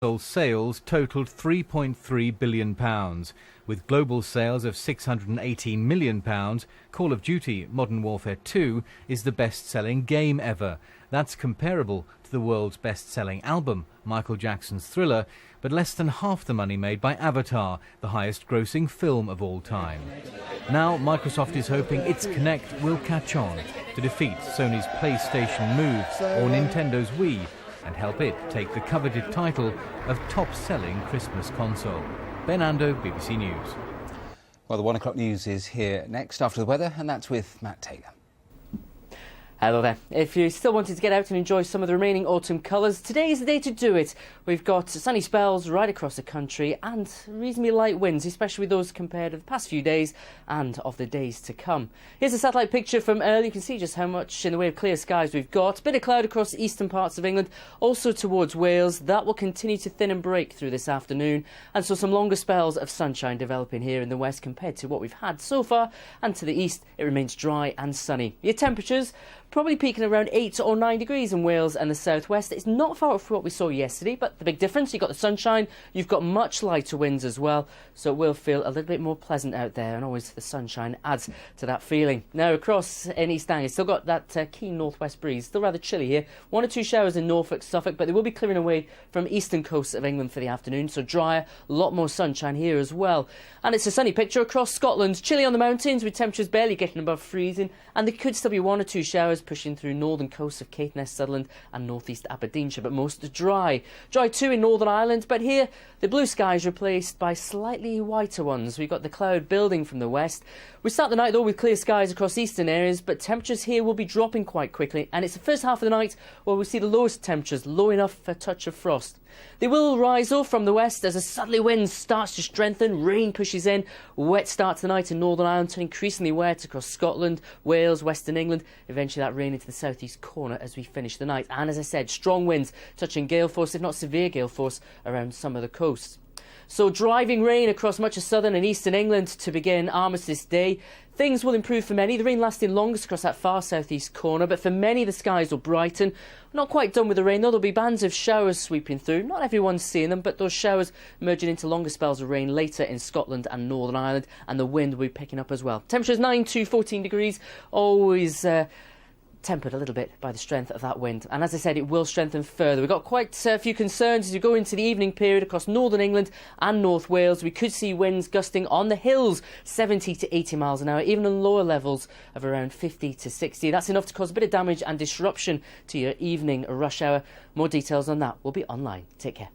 sales totalled £3.3 billion. With global sales of £618 million, Call of Duty Modern Warfare 2 is the best-selling game ever. That's comparable to the world's best-selling album, Michael Jackson's Thriller, but less than half the money made by Avatar, the highest-grossing film of all time. Now Microsoft is hoping its Kinect will catch on to defeat Sony's PlayStation Move or Nintendo's Wii and help it take the coveted title of top-selling Christmas console. Ben Ando, BBC News. Well, the 1 o'clock news is here next after the weather, and that's with Matt Taylor. Hello there. If you still wanted to get out and enjoy some of the remaining autumn colours, today is the day to do it. We've got sunny spells right across the country and reasonably light winds, especially with those compared to the past few days and of the days to come. Here's a satellite picture from early. You can see just how much in the way of clear skies we've got. A bit of cloud across the eastern parts of England, also towards Wales. That will continue to thin and break through this afternoon, and so some longer spells of sunshine developing here in the west compared to what we've had so far. And to the east, it remains dry and sunny. Your temperatures probably peaking around 8 or 9 degrees in Wales and the southwest. It's not far off from what we saw yesterday, but the big difference, you've got the sunshine, you've got much lighter winds as well, so it will feel a little bit more pleasant out there, and always the sunshine adds to that feeling. Now across in East Anglia, still got that keen northwest breeze, still rather chilly here. 1 or 2 showers in Norfolk, Suffolk, but they will be clearing away from eastern coasts of England for the afternoon, so drier, a lot more sunshine here as well. And it's a sunny picture across Scotland. Chilly on the mountains with temperatures barely getting above freezing, and there could still be 1 or 2 showers pushing through northern coasts of Caithness, Sutherland and northeast Aberdeenshire, but most are dry. Dry too in Northern Ireland, but here the blue skies replaced by slightly whiter ones. We've got the cloud building from the west. We start the night though with clear skies across eastern areas, but temperatures here will be dropping quite quickly, and it's the first half of the night where we'll see the lowest temperatures low enough for a touch of frost. They will rise though from the west as a southerly wind starts to strengthen, rain pushes in, wet start to the night in Northern Ireland, turning increasingly wet across Scotland, Wales, Western England, eventually that rain into the southeast corner as we finish the night. And as I said, strong winds touching gale force, if not severe gale force, around some of the coasts. So driving rain across much of southern and eastern England to begin Armistice Day. Things will improve for many, the rain lasting longest across that far southeast corner, but for many the skies will brighten. We're not quite done with the rain though, there'll be bands of showers sweeping through. Not everyone's seeing them, but those showers merging into longer spells of rain later in Scotland and Northern Ireland, and the wind will be picking up as well. Temperatures 9 to 14 degrees, always tempered a little bit by the strength of that wind, and as I said, it will strengthen further. We've got quite a few concerns as we go into the evening period across northern England and North Wales. We could see winds gusting on the hills 70 to 80 miles an hour, even on lower levels of around 50 to 60. That's enough to cause a bit of damage and disruption to your evening rush hour. More details on that will be online. Take care.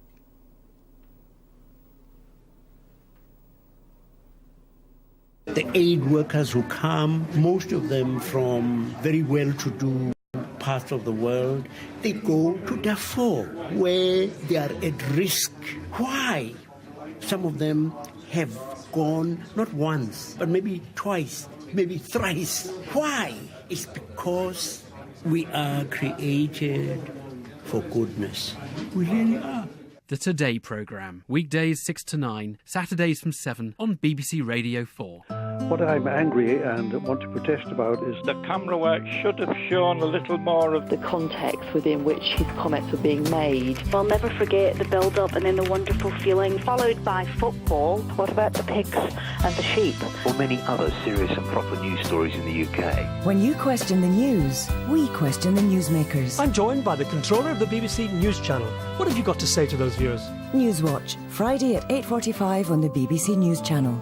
The aid workers who come, most of them from very well-to-do parts of the world, they go to Darfur, where they are at risk. Why? Some of them have gone not once, but maybe twice, maybe thrice. Why? It's because we are created for goodness. We really are. The Today programme, weekdays 6 to 9, Saturdays from 7 on BBC Radio 4. What I'm angry and want to protest about is the camera work should have shown a little more of the context within which his comments were being made. I'll never forget the build-up and then the wonderful feeling, followed by football. What about the pigs and the sheep? Or many other serious and proper news stories in the UK. When you question the news, we question the newsmakers. I'm joined by the controller of the BBC News Channel. What have you got to say to those viewers? Newswatch, Friday at 8:45 on the BBC News Channel.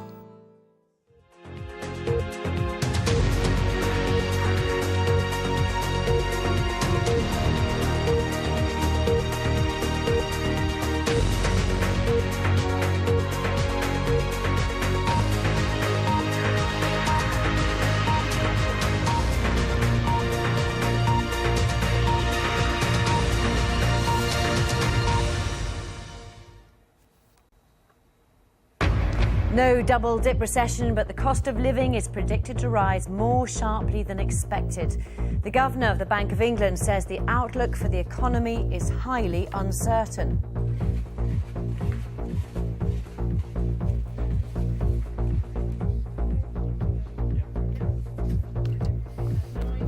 No double-dip recession, but the cost of living is predicted to rise more sharply than expected. The Governor of the Bank of England says the outlook for the economy is highly uncertain.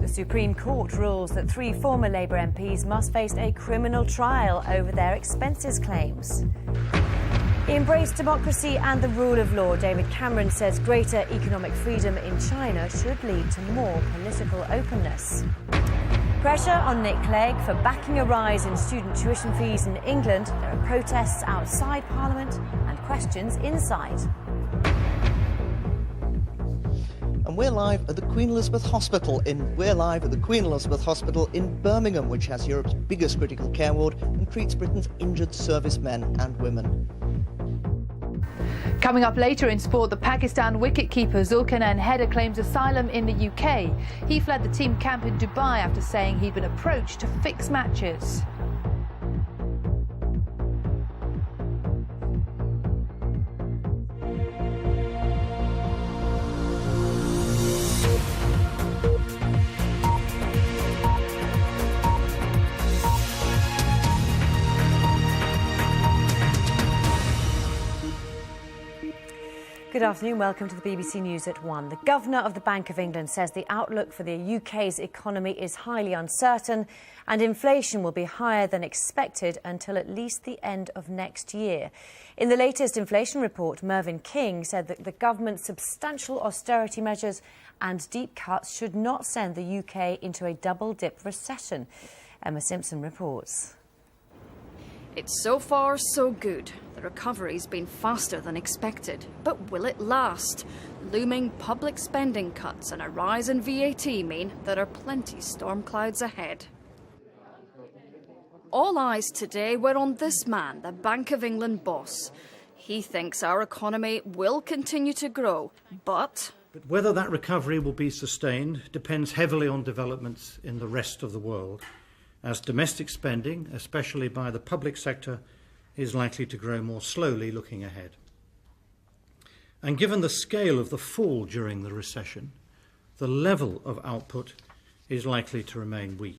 The Supreme Court rules that 3 former Labour MPs must face a criminal trial over their expenses claims. He embraced democracy and the rule of law. David Cameron says greater economic freedom in China should lead to more political openness. Pressure on Nick Clegg for backing a rise in student tuition fees in England. There are protests outside Parliament and questions inside. And we're live at the Queen Elizabeth Hospital in Birmingham, which has Europe's biggest critical care ward and treats Britain's injured servicemen and women. Coming up later in sport, the Pakistan wicketkeeper Zulkarnain Header claims asylum in the UK. He fled the team camp in Dubai after saying he'd been approached to fix matches. Good afternoon, welcome to the BBC News at 1. The Governor of the Bank of England says the outlook for the UK's economy is highly uncertain and inflation will be higher than expected until at least the end of next year. In the latest inflation report, Mervyn King said that the government's substantial austerity measures and deep cuts should not send the UK into a double-dip recession. Emma Simpson reports. It's so far so good. The recovery's been faster than expected. But will it last? Looming public spending cuts and a rise in VAT mean there are plenty storm clouds ahead. All eyes today were on this man, the Bank of England boss. He thinks our economy will continue to grow, but whether that recovery will be sustained depends heavily on developments in the rest of the world, as domestic spending, especially by the public sector, is likely to grow more slowly looking ahead. And given the scale of the fall during the recession, the level of output is likely to remain weak.